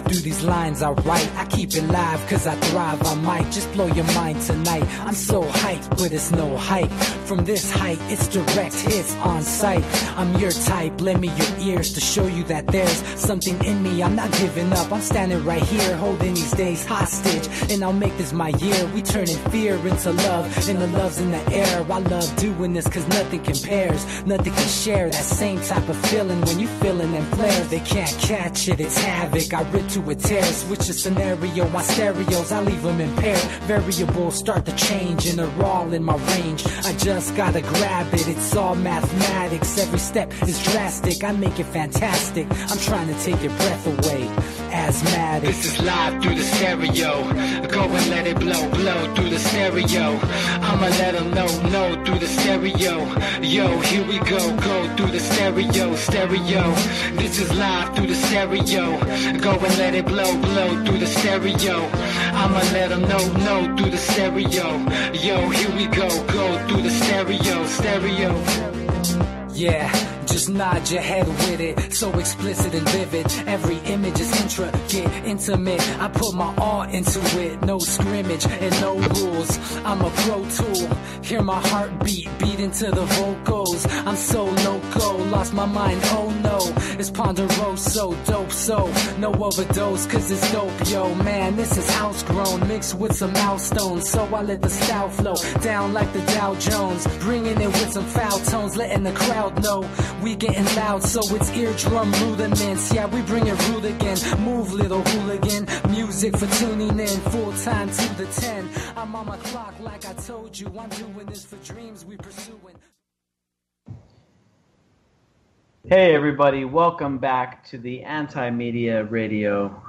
through these lines I write. I keep it live cause I thrive. I might just blow your mind tonight. I'm so hyped, but it's no hype. From this height, it's direct hits on sight. I'm your type, lend me your ears to show you that there's something in me. I'm not giving up, I'm standing right here, holding these days hostage. And I'll make this my year. We turning fear into love, and the love's in the air. I love doing this cause nothing compares. Nothing can share that same type of feeling when you feeling them flares. They can't catch it, it's havoc. I rip to a tear, switch a scenario. My stereos, I leave them impaired. Variables start to change and they're all in my range. I just gotta grab it, it's all mathematics. Every step is drastic, I make it fantastic. I'm trying to take your breath away. Asthmatic. This is live through the stereo. Go and let it blow, blow through the stereo. I'ma let them know through the stereo. Yo, here we go through the stereo, stereo. This is live through the stereo. Go and let it blow, blow through the stereo. I'ma let them know through the stereo. Yo, here we go through the stereo, stereo. Yeah, just nod your head with it, so explicit and vivid. Every image is intricate, intimate. I put my all into it, no scrimmage and no rules. I'm a pro tool, hear my heartbeat, beat into the vocals. I'm so loco, lost my mind, oh no. It's ponderoso, dope, so no overdose, cause it's dope, yo. Man, this is house grown, mixed with some milestones. So I let the style flow down like the Dow Jones, bringing it with some foul tones, letting the crowd know we getting loud, so it's eardrum rudiments. Yeah, we bring it rude again. Move, little hooligan. Music for tuning in, full time to the 10. I'm on my clock like I told you. I'm doing this for dreams we pursuing. Hey everybody, welcome back to the Anti-Media Radio.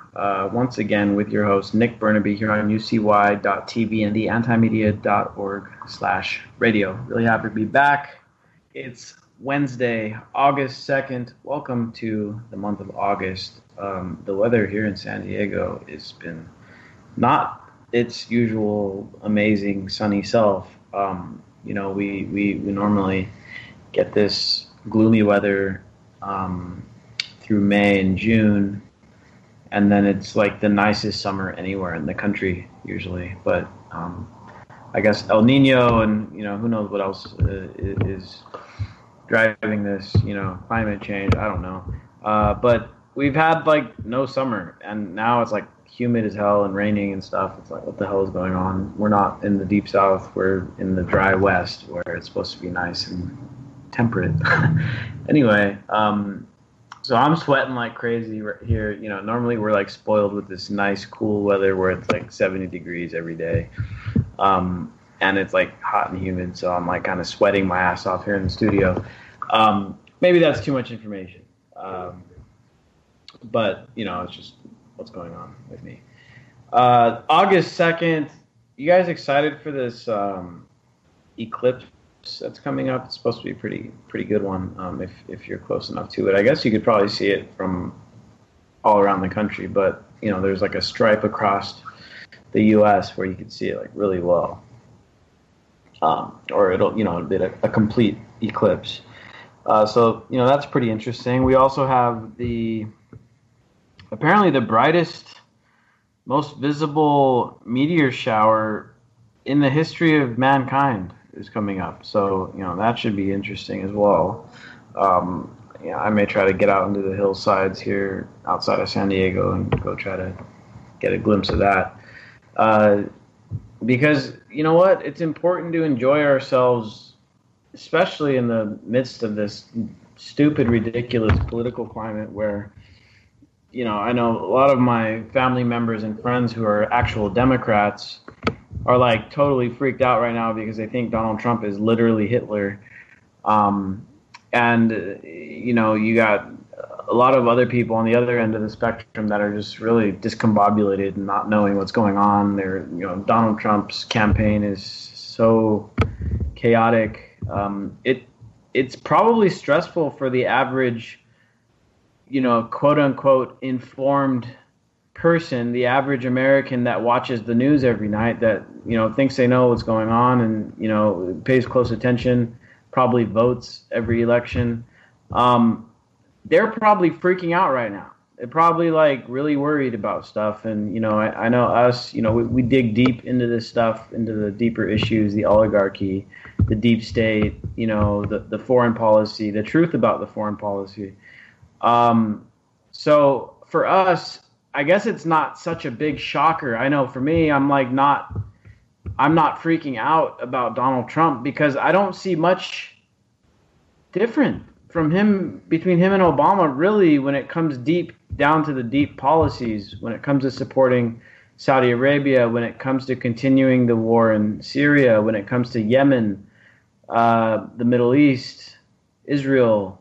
Once again with your host Nick Burnaby here on ucy.tv and the antimedia.org/radio. Really happy to be back. It's Wednesday, August 2nd. Welcome to the month of August. The weather here in San Diego has been not its usual amazing sunny self. We normally get this gloomy weather through May and June, and then it's like the nicest summer anywhere in the country usually. But I guess El Nino and who knows what else is driving this, climate change, I don't know. But we've had like no summer, and now it's like humid as hell and raining and stuff. It's like, what the hell is going on? We're not in the deep south, we're in the dry west where it's supposed to be nice and temperate. Anyway, so I'm sweating like crazy here. Normally we're like spoiled with this nice cool weather where it's like 70 degrees every day. And it's like hot and humid, so I'm like kind of sweating my ass off here in the studio. Maybe that's too much information. But, it's just what's going on with me. August 2nd, you guys excited for this eclipse that's coming up? It's supposed to be a pretty good one if you're close enough to it. I guess you could probably see it from all around the country, but, there's like a stripe across the U.S. where you can see it like really well. Or it'll be a complete eclipse. So that's pretty interesting. We also have apparently the brightest, most visible meteor shower in the history of mankind is coming up. So, that should be interesting as well. I may try to get out into the hillsides here outside of San Diego and go try to get a glimpse of that. Because, you know what? It's important to enjoy ourselves, especially in the midst of this stupid, ridiculous political climate where, I know a lot of my family members and friends who are actual Democrats are like totally freaked out right now because they think Donald Trump is literally Hitler. You got a lot of other people on the other end of the spectrum that are just really discombobulated and not knowing what's going on. Donald Trump's campaign is so chaotic. It's probably stressful for the average, quote unquote informed person, the average American that watches the news every night, that thinks they know what's going on and pays close attention, probably votes every election. They're probably freaking out right now probably like really worried about stuff. And, I know us, we dig deep into this stuff, into the deeper issues, the oligarchy, the deep state, the foreign policy, the truth about the foreign policy. So for us, I guess it's not such a big shocker. I know for me, I'm not freaking out about Donald Trump because I don't see much different between him and Obama, really, when it comes deep down to the deep policies, when it comes to supporting Saudi Arabia, when it comes to continuing the war in Syria, when it comes to Yemen, the Middle East, Israel,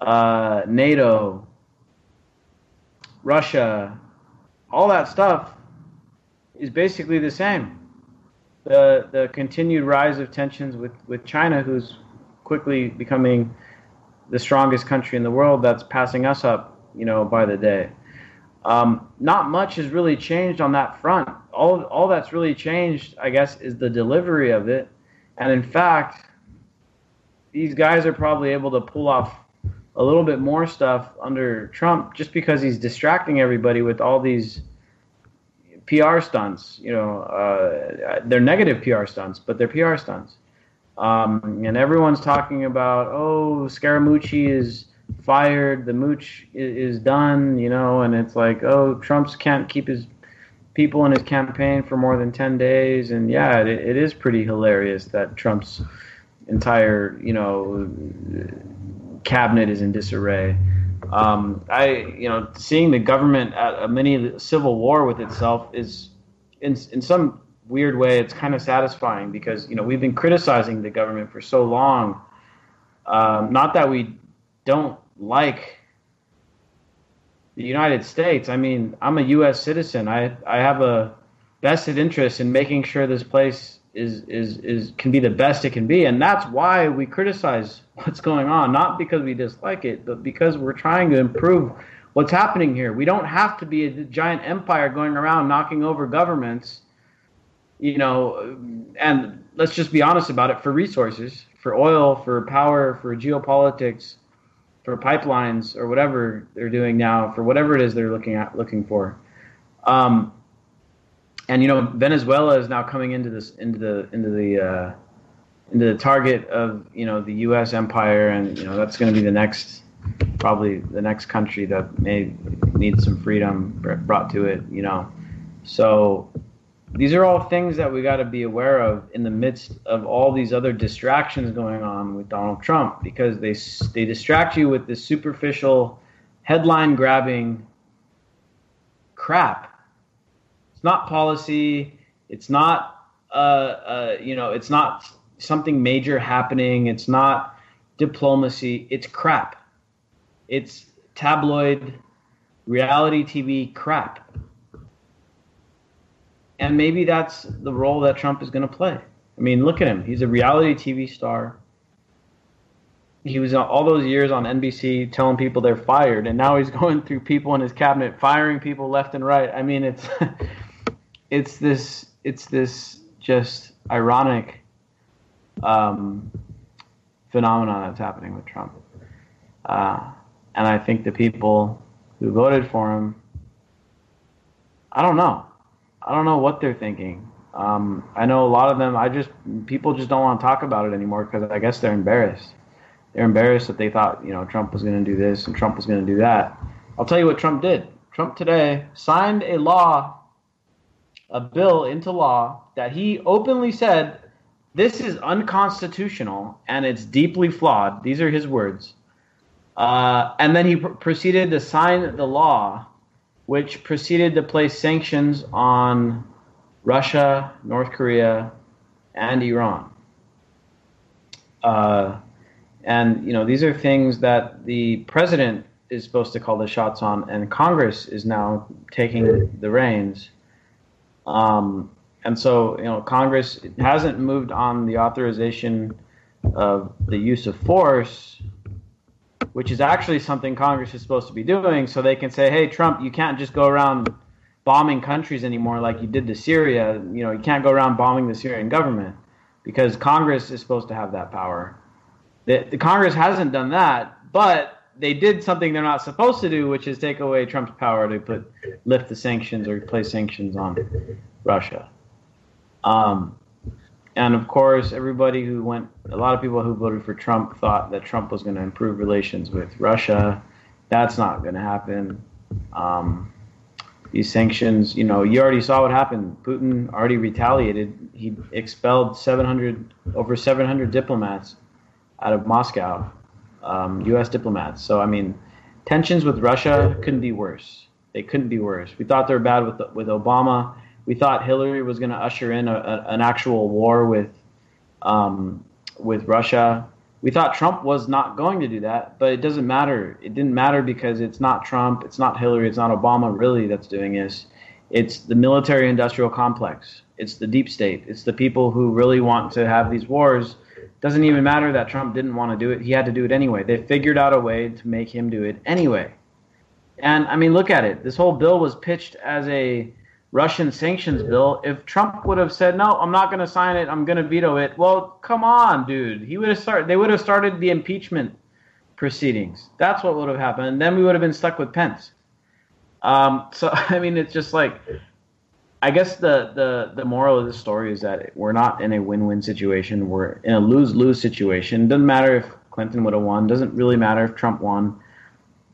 NATO, Russia, all that stuff is basically the same. The continued rise of tensions with China, who's quickly becoming the strongest country in the world, that's passing us up, by the day. Not much has really changed on that front. All that's really changed, I guess, is the delivery of it. And in fact, these guys are probably able to pull off a little bit more stuff under Trump just because he's distracting everybody with all these PR stunts. They're negative PR stunts, but they're PR stunts. And everyone's talking about, Scaramucci is fired, the mooch is done, and it's like, Trump's can't keep his people in his campaign for more than 10 days. And yeah, it is pretty hilarious that Trump's entire, cabinet is in disarray. Seeing the government at a mini civil war with itself is, in some weird way, it's kind of satisfying because, we've been criticizing the government for so long. Not that we don't like the United States. I mean, I'm a U.S. citizen. I have a vested interest in making sure this place can be the best it can be, and that's why we criticize what's going on. Not because we dislike it, but because we're trying to improve what's happening here. We don't have to be a giant empire going around knocking over governments, and let's just be honest about it, for resources, for oil, for power, for geopolitics, for pipelines, or whatever they're doing now, for whatever it is they're looking for. And Venezuela is now coming into the target of the U.S. empire, and that's going to be probably the next country that may need some freedom brought to it. So these are all things that we got to be aware of in the midst of all these other distractions going on with Donald Trump, because they distract you with this superficial, headline-grabbing crap. It's not policy. It's not, it's not something major happening. It's not diplomacy. It's crap. It's tabloid, reality TV crap. And maybe that's the role that Trump is going to play. I mean, look at him. He's a reality TV star. He was all those years on NBC telling people they're fired, and now he's going through people in his cabinet firing people left and right. I mean, it's this just ironic phenomenon that's happening with Trump. And I think the people who voted for him, I don't know what they're thinking. I know a lot of them, people just don't want to talk about it anymore because I guess they're embarrassed. They're embarrassed that they thought, Trump was going to do this and Trump was going to do that. I'll tell you what Trump did. Trump today signed a bill into law that he openly said, this is unconstitutional and it's deeply flawed. These are his words. And then he proceeded to sign the law, which proceeded to place sanctions on Russia, North Korea, and Iran. And these are things that the president is supposed to call the shots on, and Congress is now taking the reins. And so, Congress hasn't moved on the authorization of the use of force, which is actually something Congress is supposed to be doing, so they can say, hey, Trump, you can't just go around bombing countries anymore like you did to Syria. You can't go around bombing the Syrian government, because Congress is supposed to have that power. The Congress hasn't done that, but they did something they're not supposed to do, which is take away Trump's power to lift the sanctions or place sanctions on Russia. And of course, a lot of people who voted for Trump thought that Trump was going to improve relations with Russia. That's not going to happen. These sanctions, you already saw what happened. Putin already retaliated. He expelled over 700 diplomats out of Moscow, U.S. diplomats. So, tensions with Russia couldn't be worse. They couldn't be worse. We thought they were bad with Obama. We thought Hillary was going to usher in an actual war with Russia. We thought Trump was not going to do that, but it doesn't matter. It didn't matter because it's not Trump, it's not Hillary, it's not Obama really that's doing this. It's the military-industrial complex. It's the deep state. It's the people who really want to have these wars. It doesn't even matter that Trump didn't want to do it. He had to do it anyway. They figured out a way to make him do it anyway. And, look at it. This whole bill was pitched as a Russian sanctions bill. If Trump would have said, no, I'm not going to sign it, I'm going to veto it, well, come on, dude. They would have started the impeachment proceedings. That's what would have happened. And then we would have been stuck with Pence. It's just like, I guess the moral of the story is that we're not in a win-win situation. We're in a lose-lose situation. Doesn't matter if Clinton would have won. Doesn't really matter if Trump won.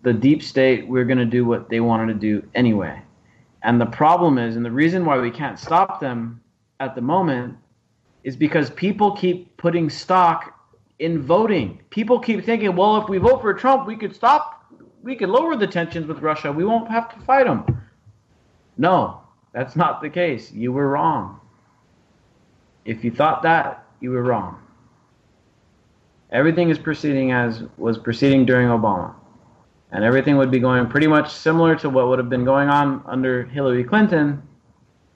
The deep state, we're going to do what they wanted to do anyway. And the problem is, and the reason why we can't stop them at the moment, is because people keep putting stock in voting. People keep thinking, well, if we vote for Trump, we could lower the tensions with Russia. We won't have to fight them. No, that's not the case. You were wrong. If you thought that, you were wrong. Everything is proceeding as was proceeding during Obama. And everything would be going pretty much similar to what would have been going on under Hillary Clinton.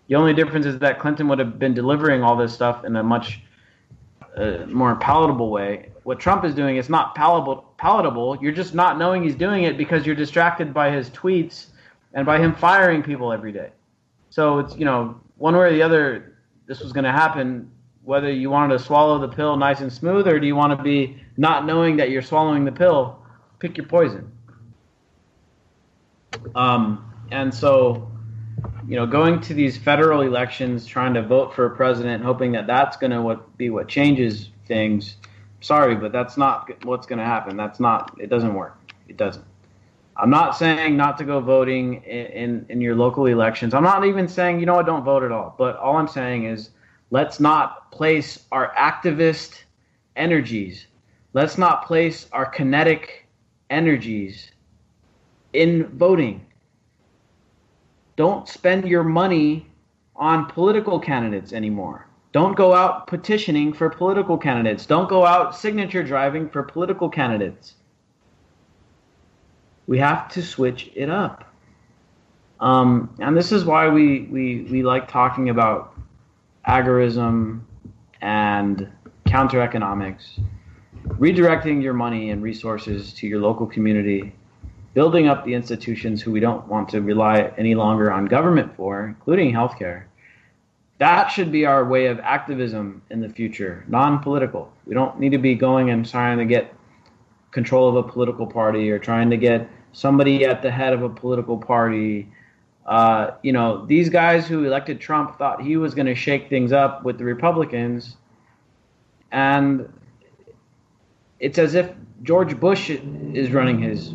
The only difference is that Clinton would have been delivering all this stuff in a much more palatable way. What Trump is doing is not palatable. You're just not knowing he's doing it because you're distracted by his tweets and by him firing people every day. So it's, one way or the other, this was going to happen, whether you wanted to swallow the pill nice and smooth or do you want to be not knowing that you're swallowing the pill, pick your poison. And so, going to these federal elections, trying to vote for a president, hoping that that's going to be what changes things. Sorry, but that's not what's going to happen. It doesn't work. It doesn't. I'm not saying not to go voting in your local elections. I'm not even saying, don't vote at all. But all I'm saying is let's not place our activist energies. Let's not place our kinetic energies in voting. Don't spend your money on political candidates anymore. Don't go out petitioning for political candidates. Don't go out signature driving for political candidates. We have to switch it up. And this is why we like talking about agorism and counter-economics, redirecting your money and resources to your local community, building up the institutions who we don't want to rely any longer on government for, including healthcare. That should be our way of activism in the future, non-political. We don't need to be going and trying to get control of a political party or trying to get somebody at the head of a political party. These guys who elected Trump thought he was going to shake things up with the Republicans, and it's as if George Bush is running his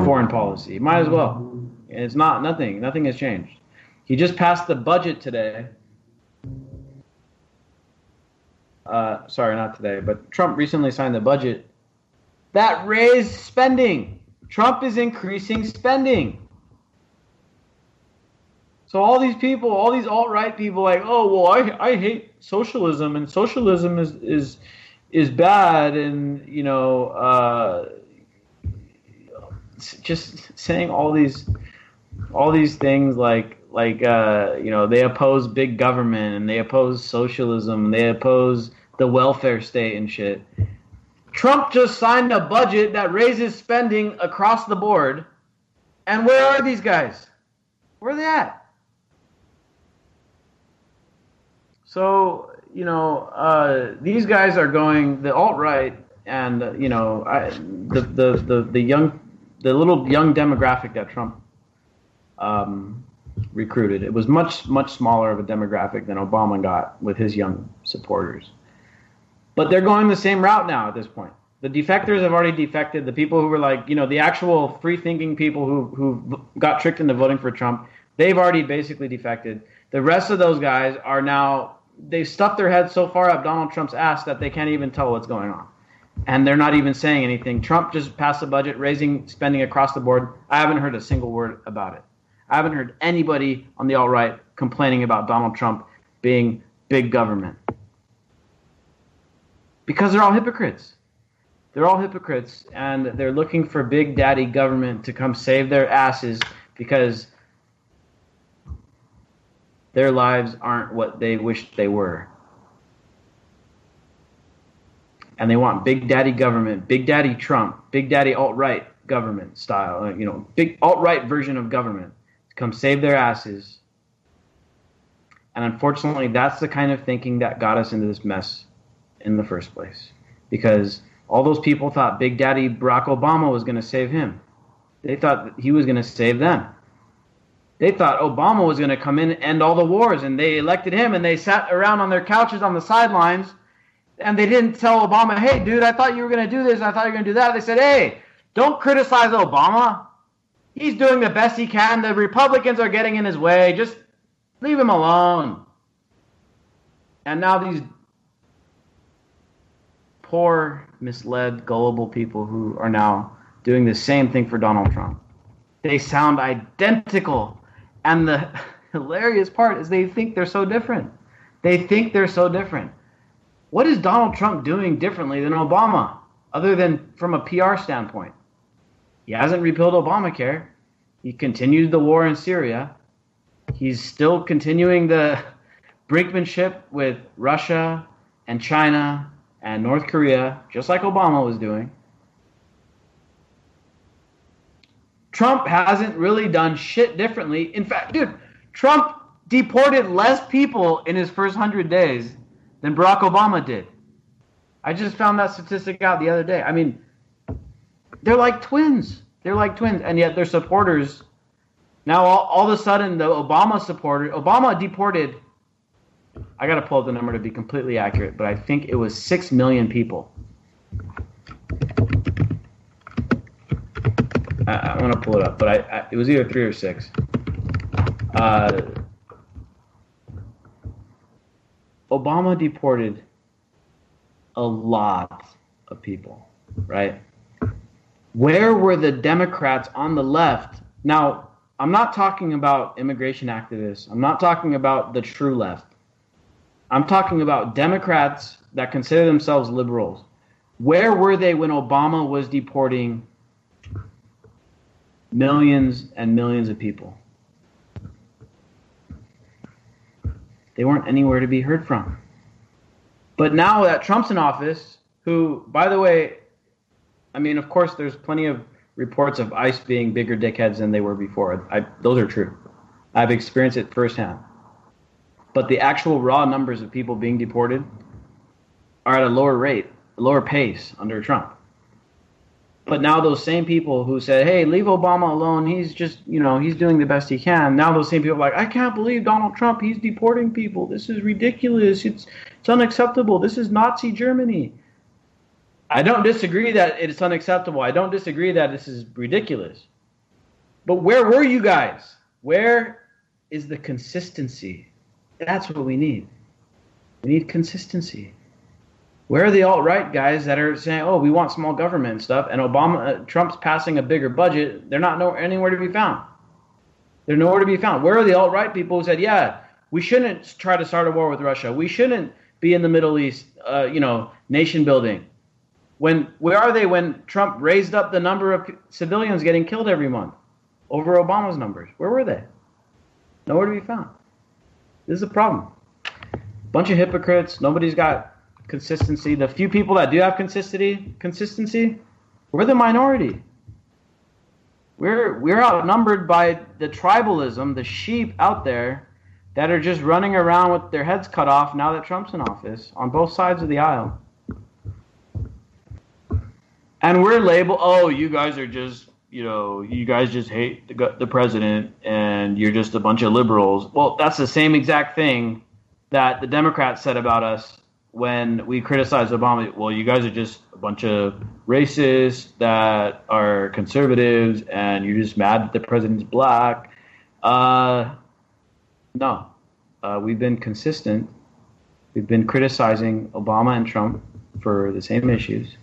foreign policy. Might as well. It's not. Nothing has changed. He just passed the budget today. Sorry, not today, but Trump recently signed the budget that raised spending. Trump is increasing spending. So all these people, all these alt-right people, like, oh well, I hate socialism, and socialism is bad, and just saying all these things like they oppose big government and they oppose socialism and they oppose the welfare state and shit. Trump just signed a budget that raises spending across the board, and where are these guys? Where are they at? So these guys are going, the alt-right and the little young demographic that Trump recruited, it was much smaller of a demographic than Obama got with his young supporters. But they're going the same route now at this point. The defectors have already defected. The people who were like, the actual free-thinking people who got tricked into voting for Trump, they've already basically defected. The rest of those guys are now, they've stuffed their heads so far up Donald Trump's ass that they can't even tell what's going on. And they're not even saying anything. Trump just passed a budget, raising spending across the board. I haven't heard a single word about it. I haven't heard anybody on the alt-right complaining about Donald Trump being big government. Because they're all hypocrites. They're all hypocrites, and they're looking for big daddy government to come save their asses because their lives aren't what they wish they were. And they want big daddy government, big daddy Trump, big daddy alt-right government style, big alt-right version of government to come save their asses. And unfortunately, that's the kind of thinking that got us into this mess in the first place. Because all those people thought Big Daddy Barack Obama was going to save him. They thought that he was going to save them. They thought Obama was going to come in and end all the wars, and they elected him, and they sat around on their couches on the sidelines, and they didn't tell Obama, hey, dude, I thought you were going to do this, and I thought you were going to do that. They said, hey, don't criticize Obama. He's doing the best he can. The Republicans are getting in his way. Just leave him alone. And now these poor, misled, gullible people who are now doing the same thing for Donald Trump. They sound identical. And the hilarious part is they think they're so different. They think they're so different. What is Donald Trump doing differently than Obama, other than from a PR standpoint? He hasn't repealed Obamacare. He continues the war in Syria. He's still continuing the brinkmanship with Russia and China and North Korea, just like Obama was doing. Trump hasn't really done shit differently. In fact, dude, Trump deported less people in his first 100 days than Barack Obama did. I just found that statistic out the other day. I mean, they're like twins. They're like twins, and yet their supporters, now all of a sudden the Obama deported, I got to pull up the number to be completely accurate, but I think it was 6 million people. I'm going to pull it up, but it was either 3 or 6. Obama deported a lot of people, right? Where were the Democrats on the left? Now, I'm not talking about immigration activists. I'm not talking about the true left. I'm talking about Democrats that consider themselves liberals. Where were they when Obama was deporting millions and millions of people? They weren't anywhere to be heard from. But now that Trump's in office, who, by the way, I mean, of course, there's plenty of reports of ICE being bigger dickheads than they were before. Those are true. I've experienced it firsthand. But the actual raw numbers of people being deported are at a lower rate, a lower pace under Trump. But now those same people who said, hey, leave Obama alone, he's just, he's doing the best he can. Now those same people are like, I can't believe Donald Trump, he's deporting people. This is ridiculous. It's unacceptable. This is Nazi Germany. I don't disagree that it's unacceptable. I don't disagree that this is ridiculous. But where were you guys? Where is the consistency? That's what we need. We need consistency. Where are the alt-right guys that are saying, oh, we want small government and stuff, and Trump's passing a bigger budget? They're not anywhere to be found. They're nowhere to be found. Where are the alt-right people who said, yeah, we shouldn't try to start a war with Russia. We shouldn't be in the Middle East, nation building. Where are they when Trump raised up the number of civilians getting killed every month over Obama's numbers? Where were they? Nowhere to be found. This is a problem. Bunch of hypocrites. Nobody's got consistency. The few people that do have consistency, we're the minority. We're outnumbered by the tribalism, the sheep out there that are just running around with their heads cut off now that Trump's in office on both sides of the aisle. And we're labeled, oh, you guys are just, you guys just hate the president and you're just a bunch of liberals. Well, that's the same exact thing that the Democrats said about us when we criticized Obama. Well, you guys are just a bunch of racists that are conservatives and you're just mad that the president's black. No. We've been consistent. We've been criticizing Obama and Trump for the same issues.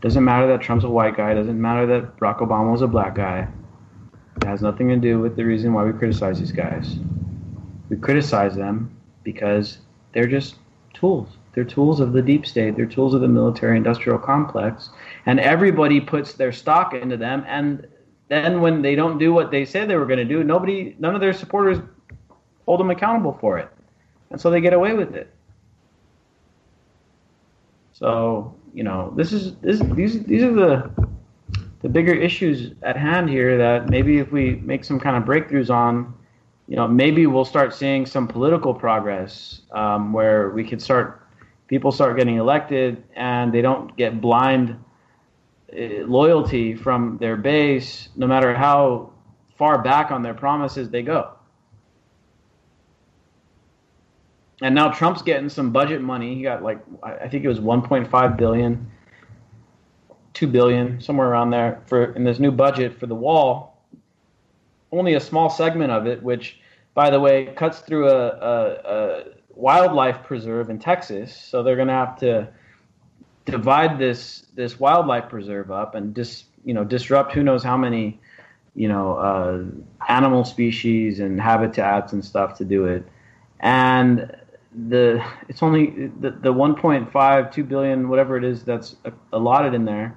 Doesn't matter that Trump's a white guy. Doesn't matter that Barack Obama was a black guy. It has nothing to do with the reason why we criticize these guys. We criticize them because they're just tools. They're tools of the deep state. They're tools of the military-industrial complex. And everybody puts their stock into them. And then when they don't do what they said they were going to do, none of their supporters hold them accountable for it. And so they get away with it. So, these are the bigger issues at hand here that maybe if we make some kind of breakthroughs on, maybe we'll start seeing some political progress where people start getting elected and they don't get blind loyalty from their base, no matter how far back on their promises they go. And now Trump's getting some budget money. He got I think it was 1.5 billion, 2 billion, somewhere around there in this new budget for the wall. Only a small segment of it, which, by the way, cuts through a wildlife preserve in Texas. So they're going to have to divide this wildlife preserve up and disrupt who knows how many animal species and habitats and stuff to do it. And it's only the 1.5, 2 billion, whatever it is that's allotted in there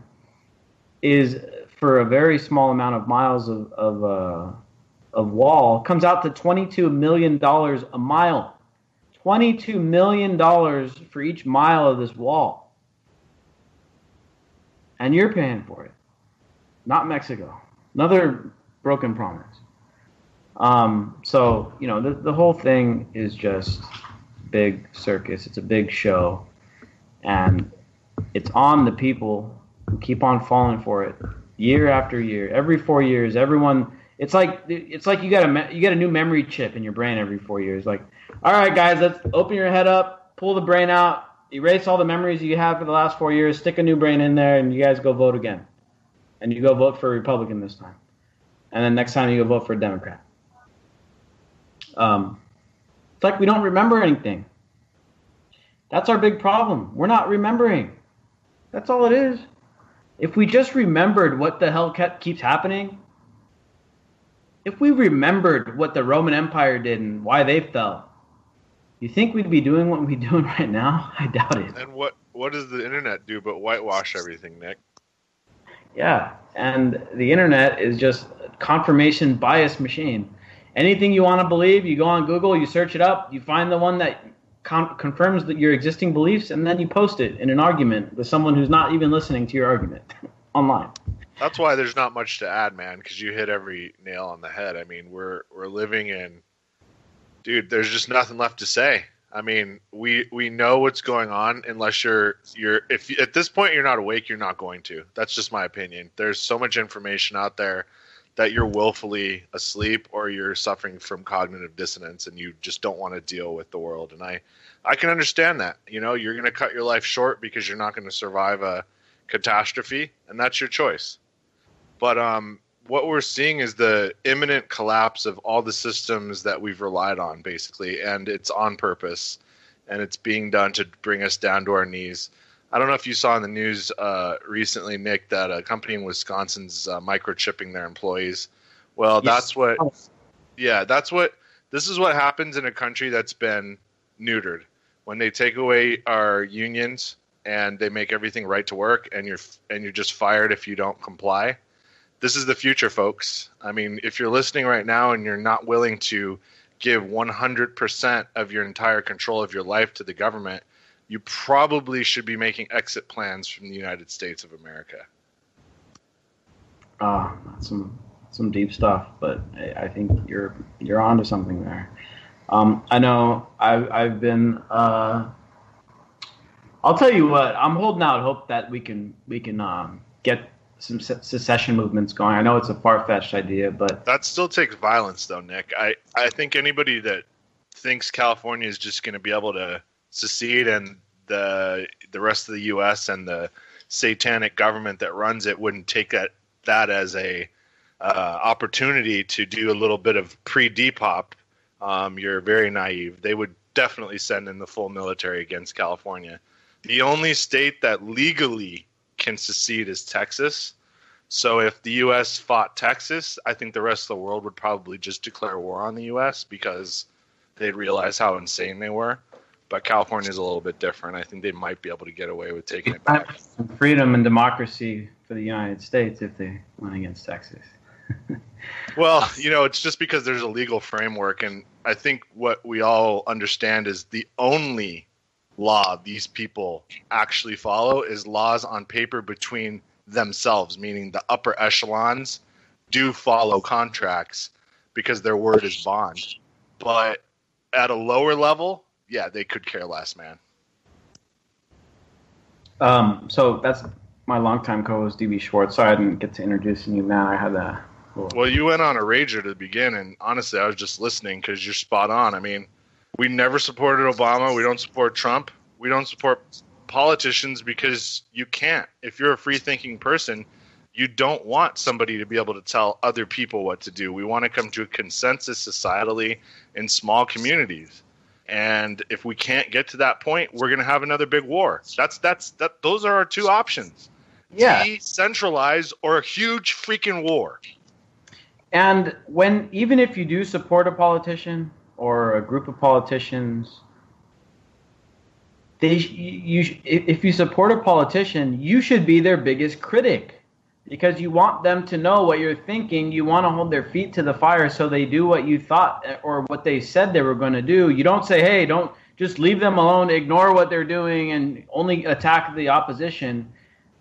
is for a very small amount of miles of wall. Comes out to $22 million a mile. $22 million for each mile of this wall. And you're paying for it. Not Mexico. Another broken promise. So, the whole thing is just big circus. It's a big show. And it's on the people who keep on falling for it year after year. Every 4 years, everyone, it's like you get a new memory chip in your brain every 4 years. Like, all right, guys, let's open your head up, pull the brain out, erase all the memories you have for the last 4 years, stick a new brain in there, and you guys go vote again. And you go vote for a Republican this time. And then next time you go vote for a Democrat. It's like we don't remember anything. That's our big problem. We're not remembering. That's all it is. If we just remembered what the hell keeps happening, if we remembered what the Roman Empire did and why they fell, you think we'd be doing what we're doing right now? I doubt it. And what does the internet do but whitewash everything, Nick? Yeah, and the internet is just a confirmation bias machine. Anything you want to believe, you go on Google, you search it up, you find the one that confirms your existing beliefs, and then you post it in an argument with someone who's not even listening to your argument online. That's why there's not much to add, man, because you hit every nail on the head. I mean, we're living in, dude, there's just nothing left to say. I mean, we know what's going on unless if at this point you're not awake, you're not going to. That's just my opinion. There's so much information out there that you're willfully asleep or you're suffering from cognitive dissonance and you just don't want to deal with the world. And I can understand that. You're going to cut your life short because you're not going to survive a catastrophe, and that's your choice. But what we're seeing is the imminent collapse of all the systems that we've relied on, basically, and it's on purpose, and it's being done to bring us down to our knees. I don't know if you saw in the news recently, Nick, that a company in Wisconsin's microchipping their employees. Well, yes. This is what happens in a country that's been neutered. When they take away our unions and they make everything right to work, and you're just fired if you don't comply. This is the future, folks. I mean, if you're listening right now and you're not willing to give 100% of your entire control of your life to the government, you probably should be making exit plans from the United States of America. That's some deep stuff, but I think you're onto something there. I know I've been I'll tell you what. I'm holding out hope that we can get some secession movements going. I know it's a far-fetched idea, but that still takes violence, though, Nick. I think anybody that thinks California is just going to be able to secede and the rest of the U.S. and the satanic government that runs it wouldn't take that as a opportunity to do a little bit of pre-depop, you're very naive. They would definitely send in the full military against California. The only state that legally can secede is Texas. So if the U.S. fought Texas, I think the rest of the world would probably just declare war on the U.S. because they'd realize how insane they were. But California is a little bit different. I think they might be able to get away with taking it back. Some freedom and democracy for the United States if they went against Texas. Well, it's just because there's a legal framework, and I think what we all understand is the only law these people actually follow is laws on paper between themselves, meaning the upper echelons do follow contracts because their word is bond. But at a lower level, yeah, they could care less, man. So that's my longtime co-host, DB Schwartz. Sorry I didn't get to introducing you, man. I had a Well, you went on a rager to begin, and honestly, I was just listening because you're spot on. I mean, we never supported Obama. We don't support Trump. We don't support politicians because you can't. If you're a free-thinking person, you don't want somebody to be able to tell other people what to do. We want to come to a consensus societally in small communities. And if we can't get to that point, we're going to have another big war. Those are our two options. Yeah. Decentralize or a huge freaking war. And even if you do support a politician or a group of politicians, if you support a politician, you should be their biggest critic because you want them to know what you're thinking. You want to hold their feet to the fire so they do what you thought or what they said they were going to do. You don't say, hey, don't just leave them alone, ignore what they're doing, and only attack the opposition.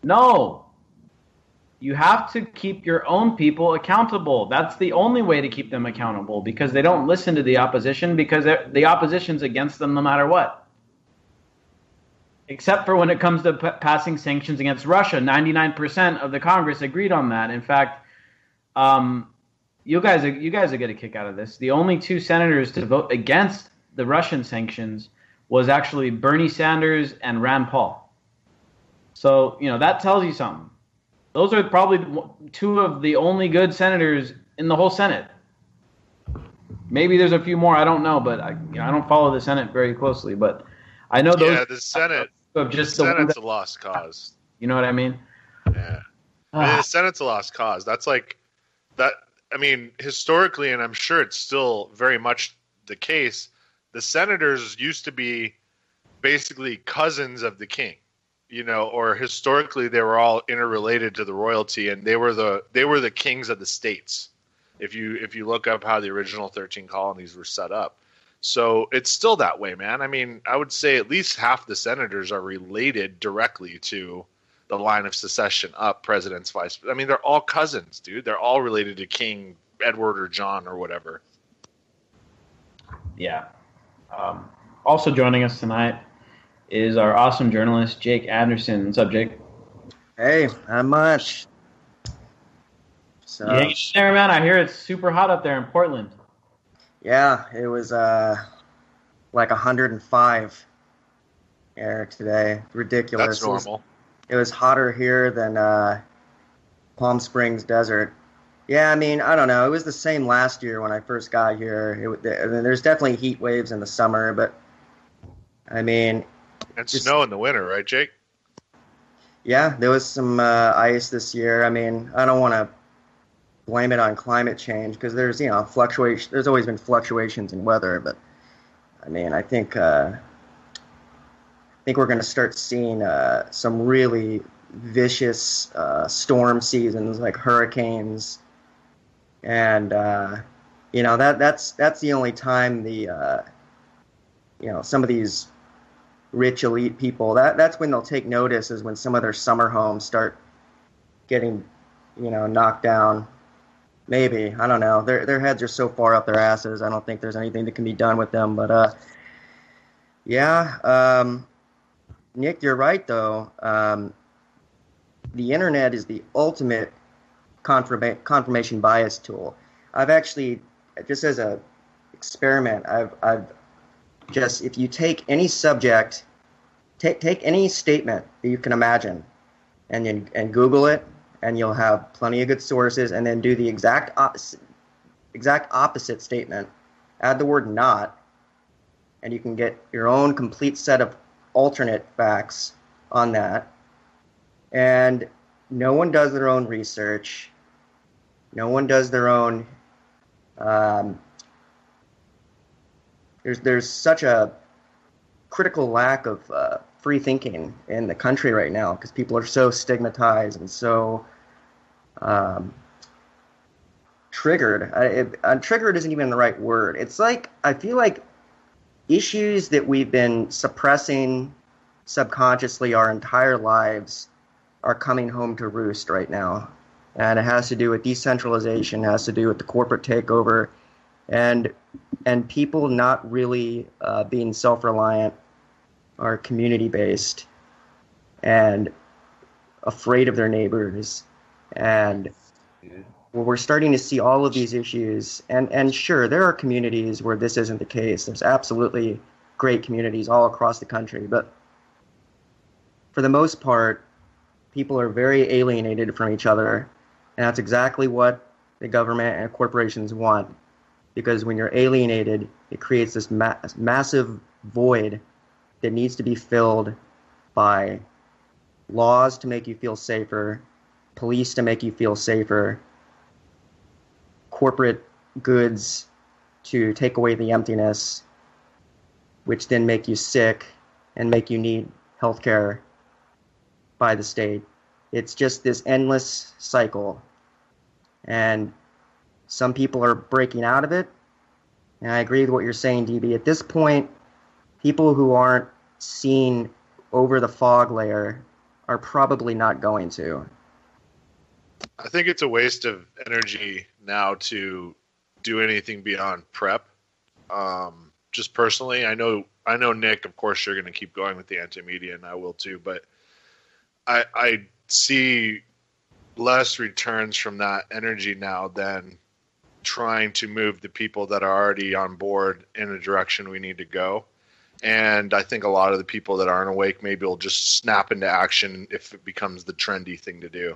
No. You have to keep your own people accountable. That's the only way to keep them accountable because they don't listen to the opposition because the opposition's against them no matter what. Except for when it comes to passing sanctions against Russia. 99% of the Congress agreed on that. In fact, you guys are going to kick out of this. The only two senators to vote against the Russian sanctions was actually Bernie Sanders and Rand Paul. So, that tells you something. Those are probably two of the only good senators in the whole Senate. Maybe there's a few more. I don't know, but I don't follow the Senate very closely. But I know those. Yeah, the Senate. Senate's a lost cause. You know what I mean? Yeah. The Senate's a lost cause. That's like that. I mean, historically, and I'm sure it's still very much the case. The senators used to be basically cousins of the king. Or historically they were all interrelated to the royalty, and they were the kings of the states. If you look up how the original 13 colonies were set up, so it's still that way, man. I mean, I would say at least half the senators are related directly to the line of succession up, presidents, vice. I mean, they're all cousins, dude. They're all related to King Edward or John or whatever. Yeah. Also joining us tonight is our awesome journalist, Jake Anderson. What's up, Jake? Hey, not much. So, you hanging there, man? I hear it's super hot up there in Portland. Yeah, it was like 105 air today. Ridiculous. That's normal. It was hotter here than Palm Springs desert. Yeah, I mean, I don't know. It was the same last year when I first got here. There's definitely heat waves in the summer, but I mean... And snow in the winter, right, Jake? Yeah, there was some ice this year. I mean, I don't want to blame it on climate change because there's, fluctuation. There's always been fluctuations in weather, but I mean, I think we're going to start seeing some really vicious storm seasons like hurricanes, and that's the only time the some of these rich elite people, that's when they'll take notice, is when some of their summer homes start getting, knocked down. Maybe, I don't know. Their heads are so far up their asses. I don't think there's anything that can be done with them. But yeah, Nick, you're right, though. The internet is the ultimate confirmation bias tool. I've actually, just as a experiment, I've just, if you take any subject, take any statement that you can imagine, and Google it, and you'll have plenty of good sources, and then do the exact opposite statement, add the word not, and you can get your own complete set of alternate facts on that. And no one does their own research. No one does their own. There's such a critical lack of free thinking in the country right now because people are so stigmatized and so triggered. Triggered isn't even the right word. It's like, I feel like issues that we've been suppressing subconsciously our entire lives are coming home to roost right now. And it has to do with decentralization, has to do with the corporate takeover, and people not really being self-reliant or community-based and afraid of their neighbors. And we're starting to see all of these issues. And sure, there are communities where this isn't the case. There's absolutely great communities all across the country. But for the most part, people are very alienated from each other. And that's exactly what the government and corporations want. Because when you're alienated, it creates this massive void that needs to be filled by laws to make you feel safer, police to make you feel safer, corporate goods to take away the emptiness, which then make you sick and make you need healthcare by the state. It's just this endless cycle. And some people are breaking out of it. And I agree with what you're saying, DB. At this point, people who aren't seeing over the fog layer are probably not going to. I think it's a waste of energy now to do anything beyond prep. Just personally, I know, Nick, of course, you're going to keep going with the anti-media, and I will too, but I see less returns from that energy now than trying to move the people that are already on board in a direction we need to go. And I think a lot of the people that aren't awake maybe will just snap into action if it becomes the trendy thing to do.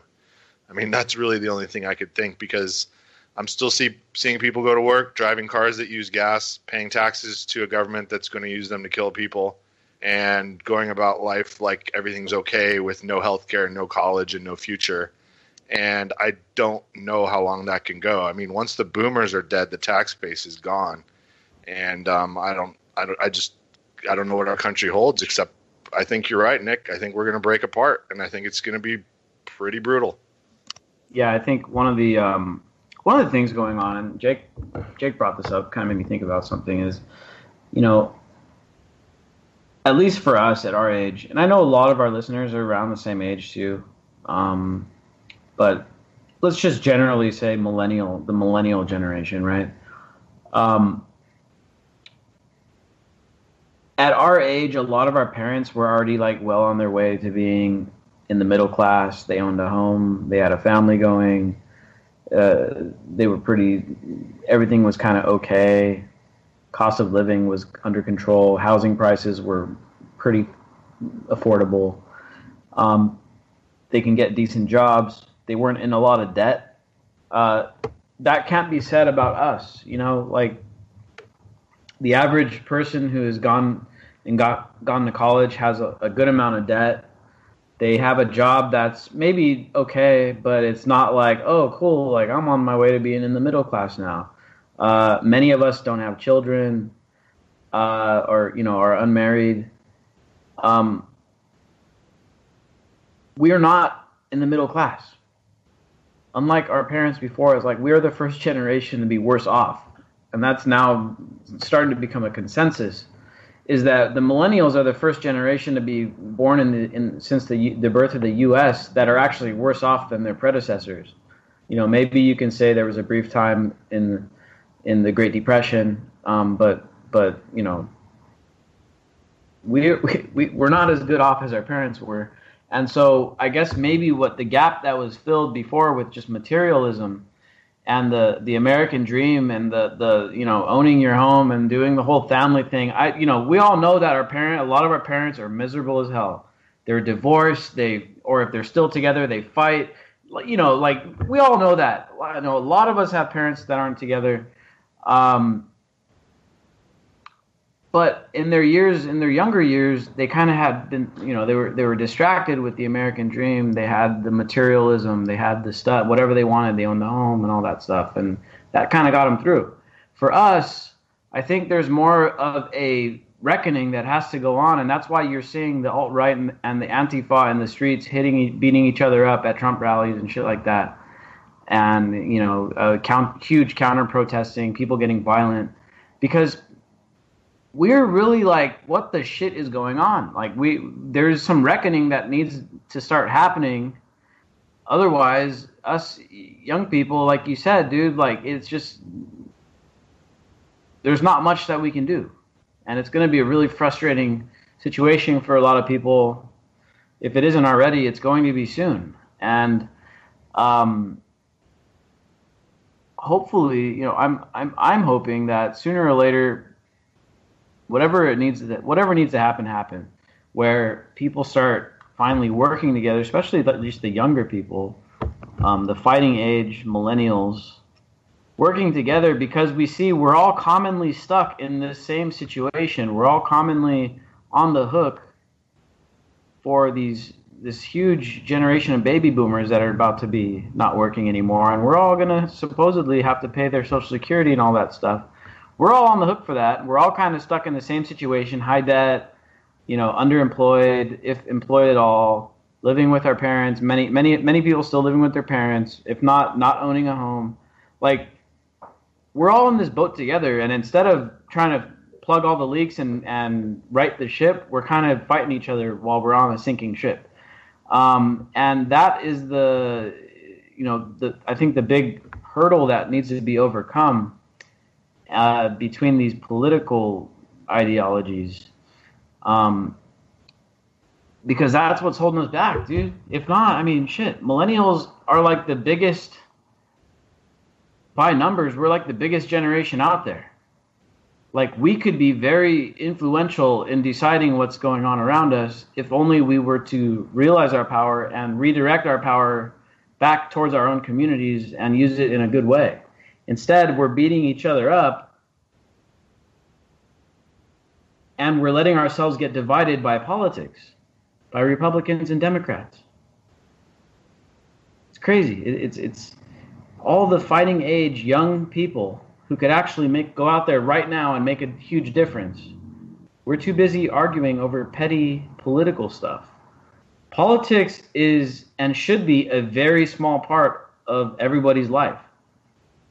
I mean, that's really the only thing I could think, because I'm still seeing people go to work, driving cars that use gas, paying taxes to a government that's going to use them to kill people, and going about life like everything's okay with no healthcare, no college, and no future. And I don't know how long that can go. I mean, once the boomers are dead, the tax base is gone. And I don't know what our country holds, except I think you're right, Nick. I think we're going to break apart, and I think it's going to be pretty brutal. Yeah, I think one of the things going on, and Jake brought this up, kind of made me think about something, is, you know, at least for us at our age, and I know a lot of our listeners are around the same age too, but let's just generally say the millennial generation, right? At our age, a lot of our parents were already like well on their way to being in the middle class. They owned a home, they had a family going, everything was kind of okay. Cost of living was under control. Housing prices were pretty affordable. They can get decent jobs. They weren't in a lot of debt. That can't be said about us. You know, like the average person who has gone to college has a good amount of debt. They have a job that's maybe okay, but it's not like, oh, cool, like I'm on my way to being in the middle class now. Many of us don't have children, or, you know, are unmarried. We are not in the middle class. Unlike our parents before, it's like we are the first generation to be worse off. And that's now starting to become a consensus, is that the millennials are the first generation to be born since the birth of the U.S. that are actually worse off than their predecessors. You know, maybe you can say there was a brief time in the Great Depression, but you know, we're not as good off as our parents were. And so I guess maybe what the gap that was filled before with just materialism and the American dream and the owning your home and doing the whole family thing. We all know that a lot of our parents are miserable as hell. They're divorced, or if they're still together, they fight. We all know that. I know a lot of us have parents that aren't together. But in their younger years, they kind of had been, they were distracted with the American dream. They had the materialism, they had the stuff, whatever they wanted. They owned the home and all that stuff, and that kind of got them through. For us, I think there's more of a reckoning that has to go on, and that's why you're seeing the alt-right and the Antifa in the streets beating each other up at Trump rallies and shit like that, and huge counter-protesting, people getting violent, because we're really like, what the shit is going on? Like, there's some reckoning that needs to start happening. Otherwise, us young people, like you said, dude, like, it's just, there's not much that we can do. And it's going to be a really frustrating situation for a lot of people. If it isn't already, it's going to be soon. And hopefully, I'm hoping that sooner or later, whatever needs to happen, where people start finally working together, especially at least the younger people, the fighting age millennials, working together, because we see we're all commonly stuck in the same situation. We're all commonly on the hook for this huge generation of baby boomers that are about to be not working anymore, and we're all going to supposedly have to pay their Social Security and all that stuff. We're all on the hook for that. We're all kind of stuck in the same situation, high debt, underemployed, if employed at all, living with our parents. Many people still living with their parents, if not owning a home. Like, we're all in this boat together, and instead of trying to plug all the leaks and right the ship, we're kind of fighting each other while we're on a sinking ship. And that is I think the big hurdle that needs to be overcome between these political ideologies, because that's what's holding us back, dude. If not, millennials are like the biggest, by numbers, we're like the biggest generation out there. Like, we could be very influential in deciding what's going on around us if only we were to realize our power and redirect our power back towards our own communities and use it in a good way. Instead, we're beating each other up, and we're letting ourselves get divided by politics, by Republicans and Democrats. It's crazy. It's all the fighting age young people who could actually go out there right now and make a huge difference. We're too busy arguing over petty political stuff. Politics is and should be a very small part of everybody's life.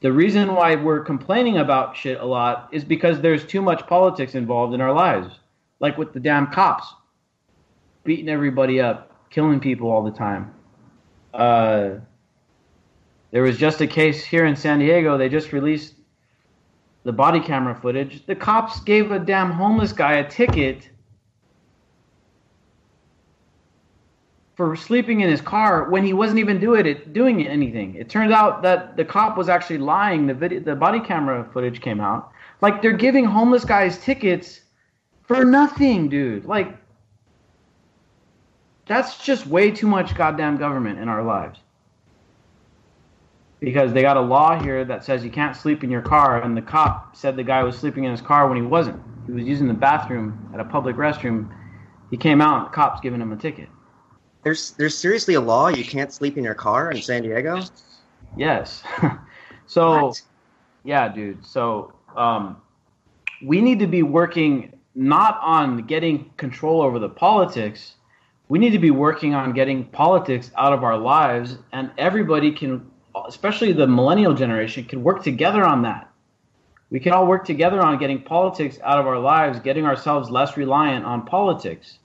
The reason why we're complaining about shit a lot is because there's too much politics involved in our lives. Like with the damn cops beating everybody up, killing people all the time. There was just a case here in San Diego. They just released the body camera footage. The cops gave a damn homeless guy a ticket for sleeping in his car when he wasn't even doing anything. It turned out that the cop was actually lying. The body camera footage came out. Like, they're giving homeless guys tickets for nothing, dude. Like, that's just way too much goddamn government in our lives. Because they got a law here that says you can't sleep in your car, and the cop said the guy was sleeping in his car when he wasn't. He was using the bathroom at a public restroom. He came out, and the cop's giving him a ticket. There's seriously a law you can't sleep in your car in San Diego? Yes. So, what? Yeah, dude. So, we need to be working not on getting control over the politics. We need to be working on getting politics out of our lives, and everybody can, especially the millennial generation, can work together on that. We can all work together on getting politics out of our lives, getting ourselves less reliant on politics.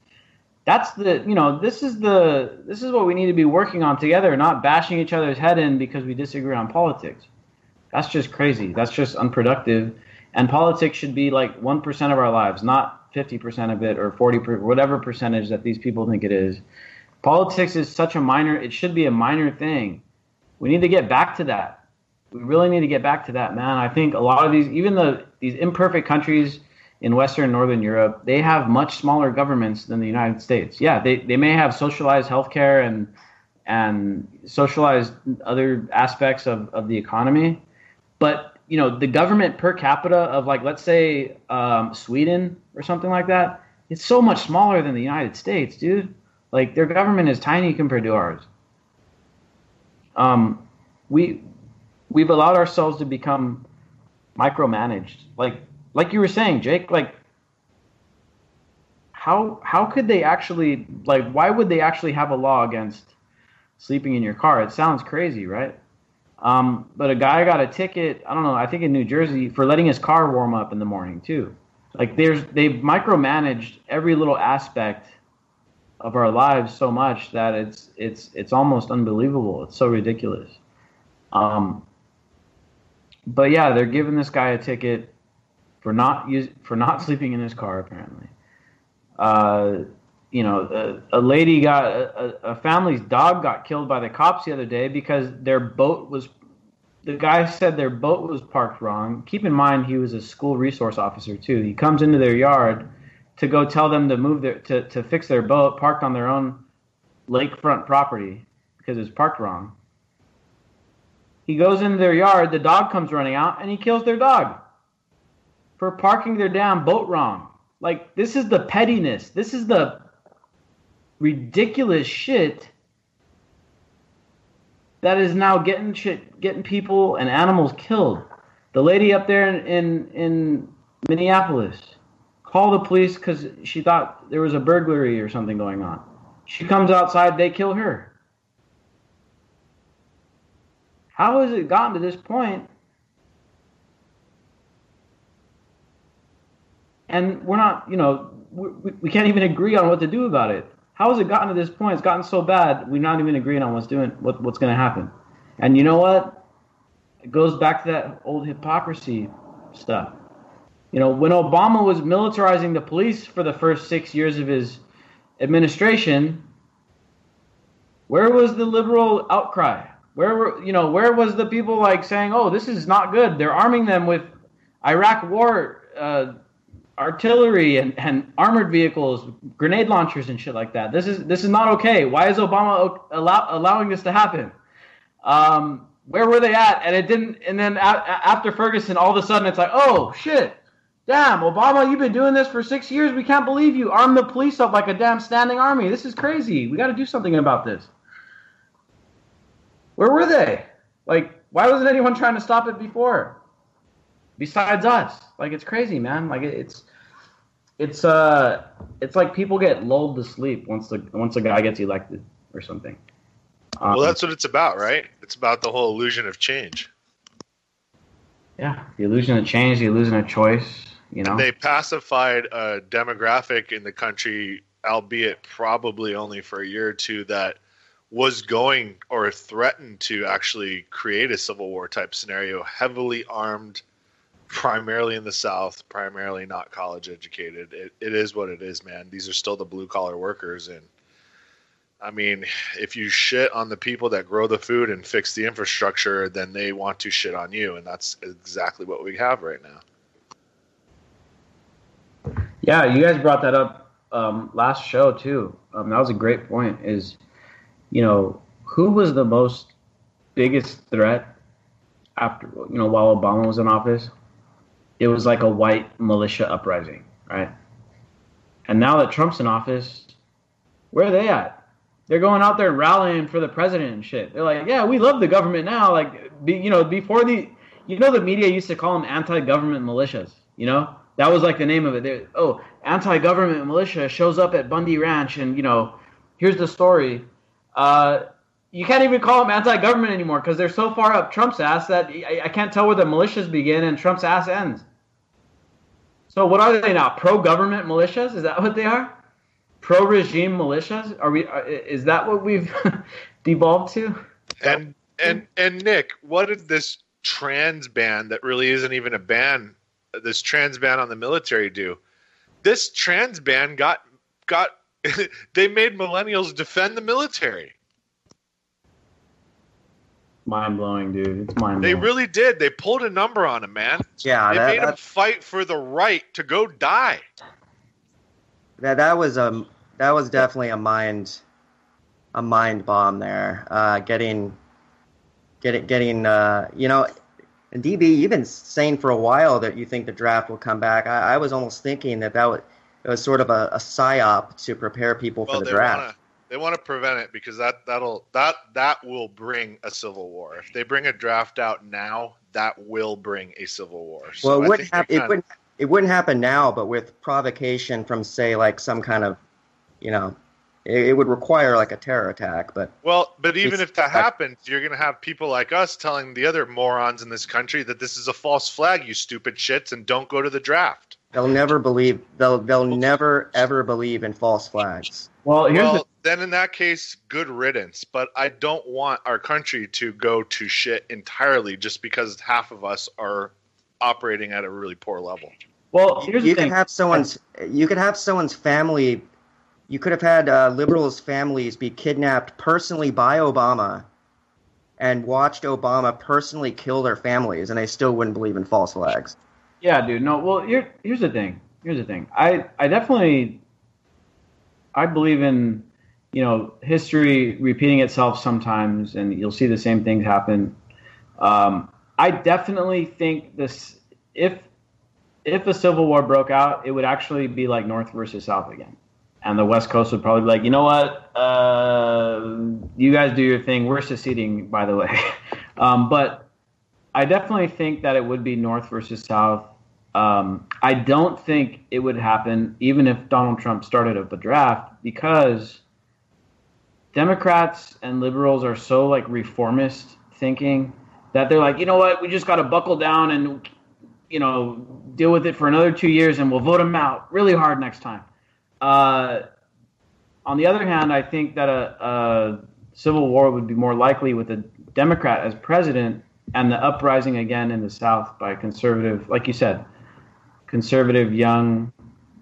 That's this is what we need to be working on together, not bashing each other's head in because we disagree on politics. That's just crazy. That's just unproductive. And politics should be like 1% of our lives, not 50% of it or 40%, whatever percentage that these people think it is. Politics is such a minor, it should be a minor thing. We need to get back to that. We really need to get back to that, man. I think a lot of these, even these imperfect countries in Western and Northern Europe, they have much smaller governments than the United States. Yeah, they may have socialized healthcare and socialized other aspects of the economy, but the government per capita of, like, let's say Sweden or something like that, it's so much smaller than the United States, dude. Like, their government is tiny compared to ours. We've allowed ourselves to become micromanaged. Like you were saying, Jake, like, how could they actually, like, why would they actually have a law against sleeping in your car? It sounds crazy, right? But a guy got a ticket, I don't know, I think in New Jersey, for letting his car warm up in the morning too. Like, they've micromanaged every little aspect of our lives so much that it's almost unbelievable. It's so ridiculous. But yeah, they're giving this guy a ticket for not sleeping in his car, apparently. A lady a family's dog got killed by the cops the other day because the guy said their boat was parked wrong. Keep in mind, he was a school resource officer too. He comes into their yard to go tell them to move to fix their boat parked on their own lakefront property because it's parked wrong. He goes into their yard, the dog comes running out, and he kills their dog for parking their damn boat wrong. Like, this is the pettiness. This is the ridiculous shit that is now getting people and animals killed. The lady up there in Minneapolis called the police because she thought there was a burglary or something going on. She comes outside, they kill her. How has it gotten to this point? And we're not, we can't even agree on what to do about it. How has it gotten to this point? It's gotten so bad, we're not even agreeing on what's going to happen. And you know what? It goes back to that old hypocrisy stuff. When Obama was militarizing the police for the first 6 years of his administration, where was the liberal outcry? Where was the people like saying, "Oh, this is not good. They're arming them with Iraq war artillery and armored vehicles, grenade launchers and shit like that. This is not okay. Why is Obama allowing this to happen?" Where were they at? And it didn't. And then after Ferguson, all of a sudden it's like, "Oh shit, damn, Obama, you've been doing this for 6 years. We can't believe you. Arm the police up like a damn standing army. This is crazy. We got to do something about this." Where were they? Like, why wasn't anyone trying to stop it before? Besides us. Like, it's crazy, man. Like, it's like people get lulled to sleep once a guy gets elected or something. Well, that's what it's about, right? It's about the whole illusion of change. Yeah, the illusion of change, the illusion of choice, And they pacified a demographic in the country, albeit probably only for a year or two, that was going or threatened to actually create a civil war type scenario, heavily armed, primarily in the South, primarily not college educated. It is what it is, man. These are still the blue collar workers. And I mean, if you shit on the people that grow the food and fix the infrastructure, then they want to shit on you. And that's exactly what we have right now. Yeah, you guys brought that up last show too. That was a great point. Is, who was the biggest threat after, while Obama was in office? It was like a white militia uprising, right? And now that Trump's in office, where are they at? They're going out there rallying for the president and shit. They're like, yeah, we love the government now. Like, before the media used to call them anti-government militias, That was like the name of it. Anti-government militia shows up at Bundy Ranch and, here's the story. You can't even call them anti-government anymore because they're so far up Trump's ass that I can't tell where the militias begin and Trump's ass ends. So what are they now? Pro-government militias? Is that what they are? Pro-regime militias? Is that what we've devolved to? And Nick, what did this trans ban that really isn't even a ban, this trans ban on the military do? this trans ban got they made millennials defend the military. Mind blowing, dude. It's mind blowing. They really did. They pulled a number on him, man. Yeah, they made him fight for the right to go die. That was definitely a mind bomb there. Getting you know, and DB, you've been saying for a while that you think the draft will come back. I was almost thinking that it was sort of a psyop to prepare people for the draft. They want to prevent it because that will bring a civil war. If they bring a draft out now, that will bring a civil war. So well, it wouldn't happen now, but with provocation from, say, like some kind of, you know, it would require like a terror attack. But even if that happens, you're going to have people like us telling the other morons in this country that this is a false flag, you stupid shits, and don't go to the draft. They'll never believe. They'll never ever believe in false flags. Then in that case, good riddance. But I don't want our country to go to shit entirely just because half of us are operating at a really poor level. Well, here's the thing. You could have someone's family. You could have had liberals' families be kidnapped personally by Obama, and watched Obama personally kill their families, and they still wouldn't believe in false flags. Yeah, dude. No, well, here's the thing. I definitely believe in, you know, history repeating itself sometimes, and you'll see the same things happen. I definitely think this, if a civil war broke out, it would actually be like North versus South again. And the West Coast would probably be like, you know what, you guys do your thing. We're seceding, by the way. But I definitely think that it would be North versus South. I don't think it would happen even if Donald Trump started up a draft, because Democrats and liberals are so like reformist thinking that they're like, you know what, we just got to buckle down and, you know, deal with it for another 2 years and we'll vote them out really hard next time. On the other hand, I think that a civil war would be more likely with a Democrat as president, and the uprising again in the South by conservative, like you said, conservative young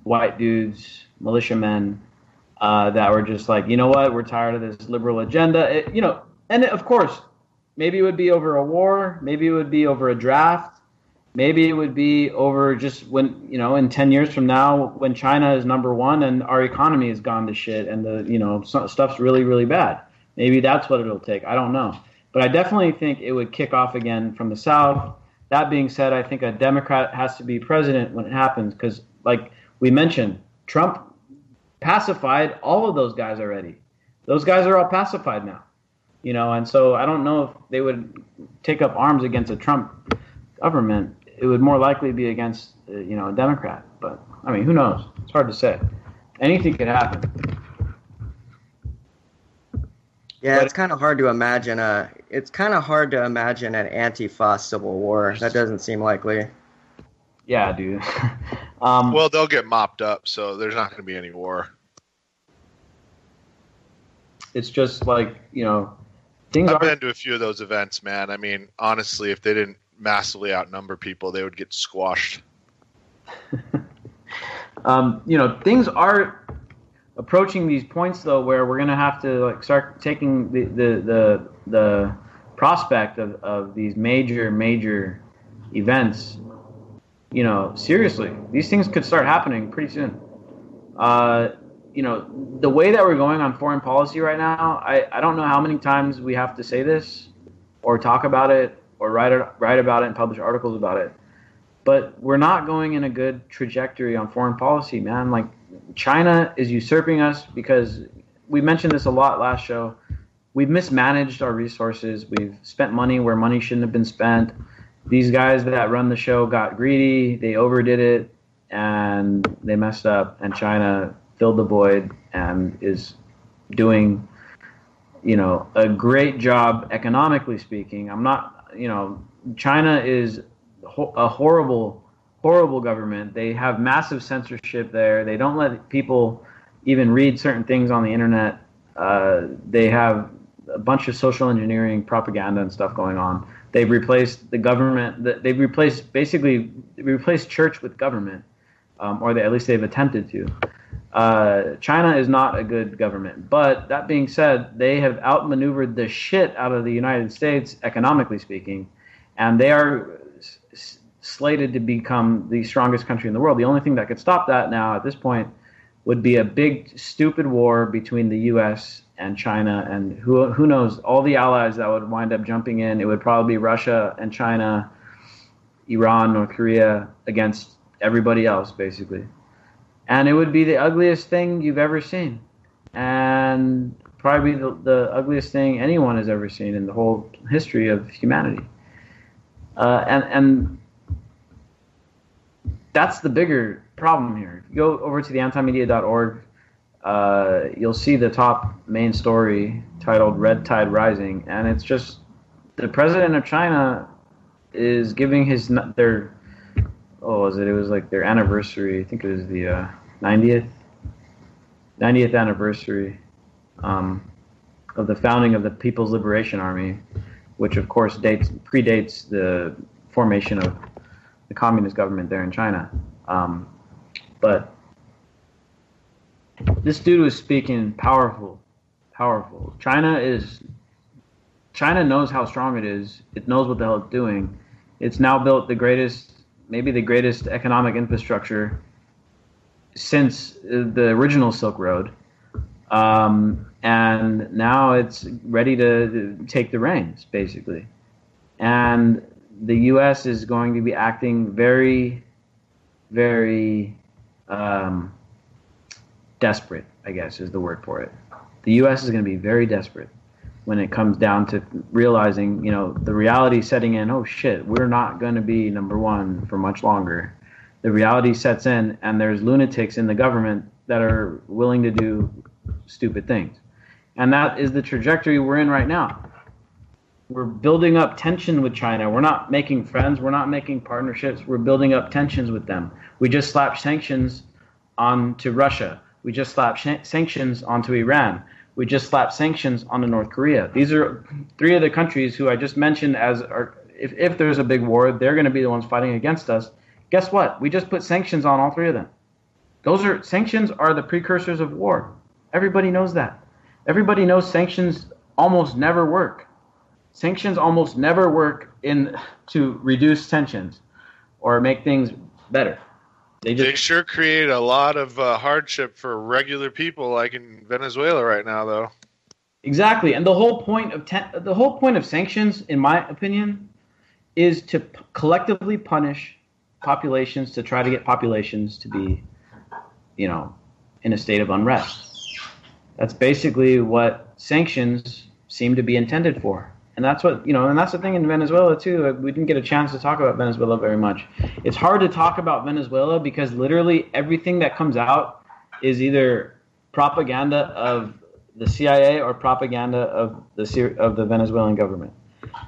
white dudes, militiamen, that were just like, you know what, we're tired of this liberal agenda. And of course, maybe it would be over a war, maybe it would be over a draft, maybe it would be over just when, you know, in 10 years from now, when China is number one and our economy has gone to shit and the, you know, stuff's really, really bad. Maybe that's what it'll take. I don't know. But I definitely think it would kick off again from the South. That being said, I think a Democrat has to be president when it happens because, like we mentioned, Trump pacified all of those guys already. Those guys are all pacified now, you know, and so I don't know if they would take up arms against a Trump government. It would more likely be against, you know, a Democrat. But, I mean, who knows? It's hard to say. Anything could happen. Yeah, it's kind of hard to imagine an Antifa civil war. That doesn't seem likely. Yeah, dude. Well, they'll get mopped up, so there's not going to be any war. It's just like, you know, I've been to a few of those events, man. I mean, honestly, if they didn't massively outnumber people, they would get squashed. You know, things are approaching these points though where we're gonna have to like start taking the prospect of these major events, you know, seriously. These things could start happening pretty soon. You know, the way that we're going on foreign policy right now, I don't know how many times we have to say this or talk about it or write about it and publish articles about it. But we're not going in a good trajectory on foreign policy, man. Like, China is usurping us because we mentioned this a lot last show. We've mismanaged our resources. We've spent money where money shouldn't have been spent. These guys that run the show got greedy. They overdid it, and they messed up. And China filled the void and is doing, you know, a great job economically speaking. I'm not, you know, China is a horrible government. They have massive censorship there. They don't let people even read certain things on the internet. They have a bunch of social engineering, propaganda, and stuff going on. They've replaced the government. They've replaced church with government. or at least they've attempted to. China is not a good government. But that being said, they have outmaneuvered the shit out of the United States, economically speaking, and they are slated to become the strongest country in the world. The only thing that could stop that now at this point would be a big, stupid war between the U.S. and China, and who knows, all the allies that would wind up jumping in. It would probably be Russia and China, Iran, North Korea against everybody else, basically. And it would be the ugliest thing you've ever seen, and probably the ugliest thing anyone has ever seen in the whole history of humanity. And that's the bigger problem here. If you go over to the antimedia.org, you'll see the top main story titled Red Tide Rising, and it's just the president of China is giving their anniversary. I think it was the 90th anniversary of the founding of the People's Liberation Army, which of course predates the formation of the communist government there in China. But this dude was speaking powerful. China knows how strong it is. It knows what the hell it's doing. It's now built maybe the greatest economic infrastructure since the original Silk Road. And now it's ready to take the reins, basically. And the U.S. is going to be acting very, very desperate, I guess is the word for it. The U.S. is going to be very desperate when it comes down to realizing, the reality setting in, oh shit, we're not going to be number one for much longer. The reality sets in, and there's lunatics in the government that are willing to do stupid things. And that is the trajectory we're in right now. We're building up tension with China. We're not making friends. We're not making partnerships. We're building up tensions with them. We just slapped sanctions onto Russia. We just slapped sanctions onto Iran. We just slapped sanctions onto North Korea. These are three of the countries who I just mentioned if there's a big war, they're going to be the ones fighting against us. Guess what? We just put sanctions on all three of them. Sanctions are the precursors of war. Everybody knows that. Everybody knows sanctions almost never work. Sanctions almost never work to reduce tensions or make things better. They sure create a lot of hardship for regular people, like in Venezuela right now, though. Exactly, and the whole point of sanctions, in my opinion, is to collectively punish populations, to try to get populations to be, in a state of unrest. That's basically what sanctions seem to be intended for. And that's what, and that's the thing in Venezuela, too. We didn't get a chance to talk about Venezuela very much. It's hard to talk about Venezuela because literally everything that comes out is either propaganda of the CIA or propaganda of the Venezuelan government.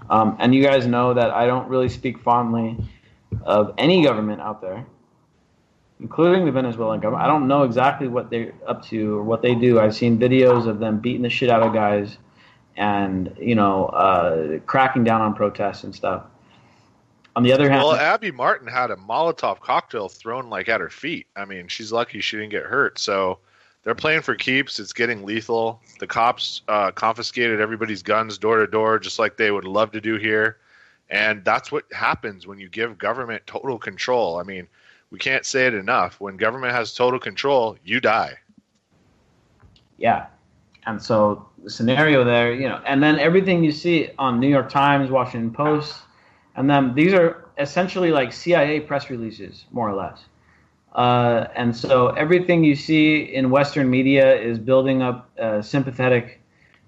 And you guys know that I don't really speak fondly of any government out there, including the Venezuelan government. I don't know exactly what they're up to or what they do. I've seen videos of them beating the shit out of guys and, cracking down on protests and stuff. On the other hand... Well, Abby Martin had a Molotov cocktail thrown, at her feet. I mean, she's lucky she didn't get hurt. So they're playing for keeps. It's getting lethal. The cops confiscated everybody's guns door to door, just like they would love to do here. And that's what happens when you give government total control. I mean, we can't say it enough. When government has total control, you die. Yeah. And so the scenario there, and then everything you see on New York Times, Washington Post, and then these are essentially like CIA press releases, more or less. And so everything you see in Western media is building up a sympathetic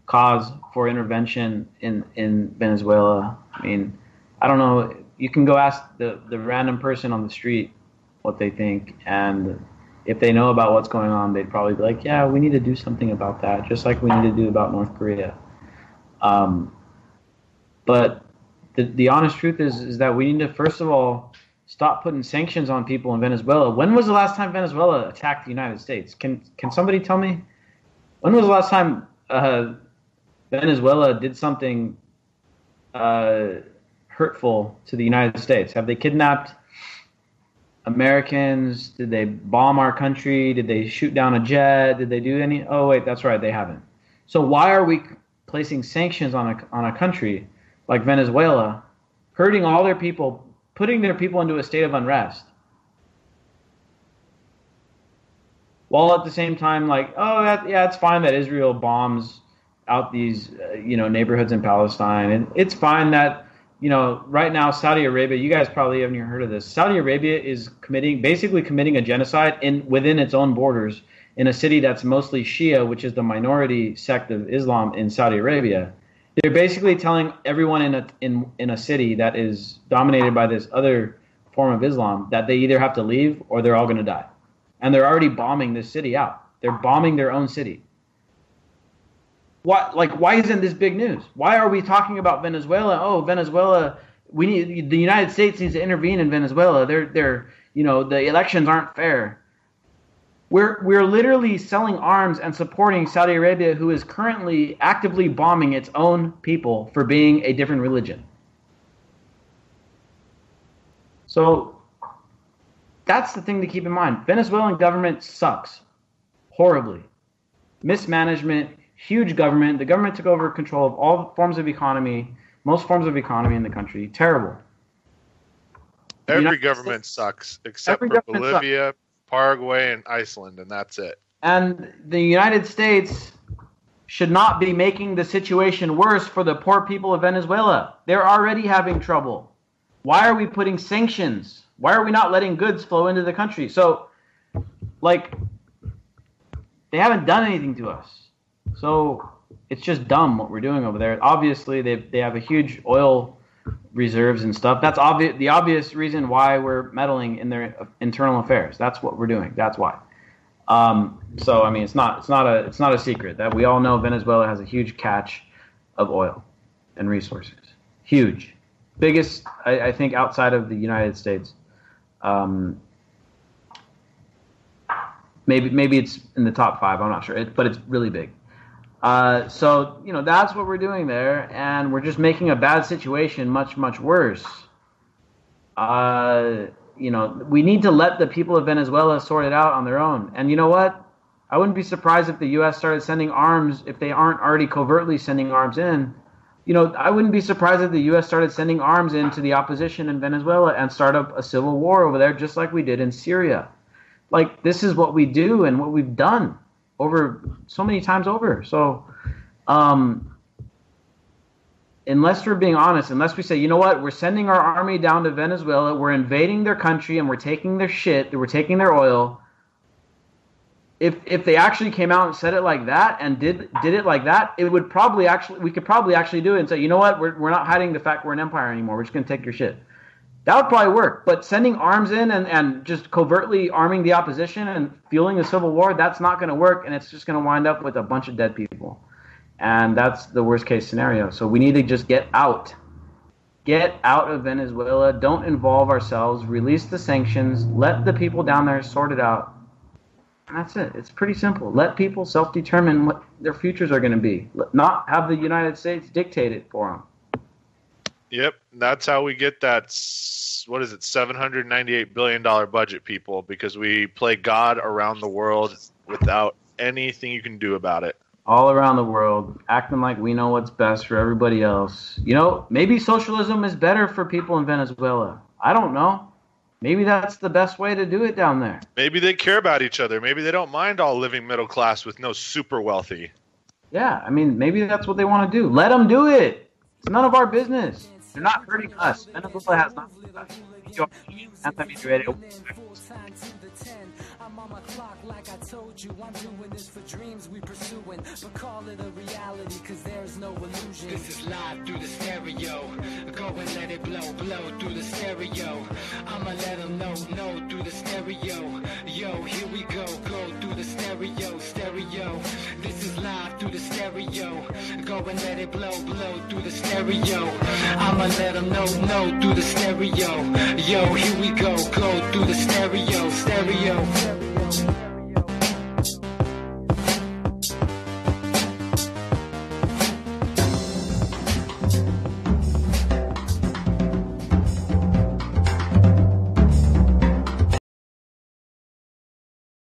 cause for intervention in Venezuela. I mean, I don't know. You can go ask the random person on the street what they think, and if they know about what's going on, they'd probably be like, yeah, we need to do something about that, just like we need to do about North Korea. But the honest truth is that we need to, first of all, stop putting sanctions on people in Venezuela. When was the last time Venezuela attacked the United States? Can somebody tell me? When was the last time Venezuela did something hurtful to the United States? Have they kidnapped Americans? Did they bomb our country? Did they shoot down a jet? Did they do any? Oh, wait, that's right, they haven't. So why are we placing sanctions on a country like Venezuela, hurting all their people, putting their people into a state of unrest, while at the same time, like, oh, yeah, it's fine that Israel bombs out these, neighborhoods in Palestine, and it's fine that, right now Saudi Arabia, you guys probably haven't even heard of this. Saudi Arabia is basically committing a genocide within its own borders in a city that's mostly Shia, which is the minority sect of Islam in Saudi Arabia. They're basically telling everyone in a city that is dominated by this other form of Islam that they either have to leave or they're all going to die. And they're already bombing this city out. They're bombing their own city. Why isn't this big news? Why are we talking about Venezuela? Oh, Venezuela, the United States needs to intervene in Venezuela. The elections aren't fair. We're literally selling arms and supporting Saudi Arabia, who is currently actively bombing its own people for being a different religion. So that's the thing to keep in mind. Venezuelan government sucks horribly. Mismanagement, huge government. The government took over control of all forms of economy, most forms of economy in the country. Terrible. Every government sucks, except for Bolivia, Paraguay, and Iceland, and that's it. And the United States should not be making the situation worse for the poor people of Venezuela. They're already having trouble. Why are we putting sanctions? Why are we not letting goods flow into the country? So, they haven't done anything to us. So it's just dumb what we're doing over there. Obviously, they have a huge oil reserves and stuff. That's obvious. The obvious reason why we're meddling in their internal affairs. That's what we're doing. That's why. So I mean, it's not a secret that we all know Venezuela has a huge catch of oil and resources. Huge, biggest I think outside of the United States. Maybe it's in the top 5. I'm not sure, but it's really big. So that's what we're doing there, and we're just making a bad situation much, much worse. We need to let the people of Venezuela sort it out on their own. And you know what? I wouldn't be surprised if the U.S. started sending arms, if they aren't already covertly sending arms in. I wouldn't be surprised if the U.S. started sending arms into the opposition in Venezuela and start up a civil war over there, just like we did in Syria. This is what we do and what we've done over so many times over. So unless we're being honest, unless we say, you know what, we're sending our army down to Venezuela, we're invading their country and we're taking their shit, we're taking their oil. If they actually came out and said it like that and did it like that, we could probably actually do it and say, you know what, we're not hiding the fact we're an empire anymore. We're just going to take your shit. That would probably work. But sending arms in and just covertly arming the opposition and fueling a civil war, that's not going to work, and it's just going to wind up with a bunch of dead people. And that's the worst case scenario. So we need to just get out. Get out of Venezuela. Don't involve ourselves. Release the sanctions. Let the people down there sort it out. And that's it. It's pretty simple. Let people self-determine what their futures are going to be. Not have the United States dictate it for them. Yep, that's how we get that, $798 billion budget, people, because we play God around the world without anything you can do about it. All around the world, acting like we know what's best for everybody else. Maybe socialism is better for people in Venezuela. I don't know. Maybe that's the best way to do it down there. Maybe they care about each other. Maybe they don't mind all living middle class with no super wealthy. Yeah, I mean, maybe that's what they want to do. Let them do it. It's none of our business. They're not hurting us. Venezuela has nothing to do with us. Anti-Media Radio. I'm on my clock like I told you. I'm doing this for dreams we pursuing, but call it a reality, cause there's no illusion. This is live through the stereo. Go and let it blow through the stereo. I'ma let them know through the stereo. Yo, here we go through the stereo. This is live through the stereo. Go and let it blow through the stereo. I'ma let them know through the stereo. Yo, here we go through the stereo.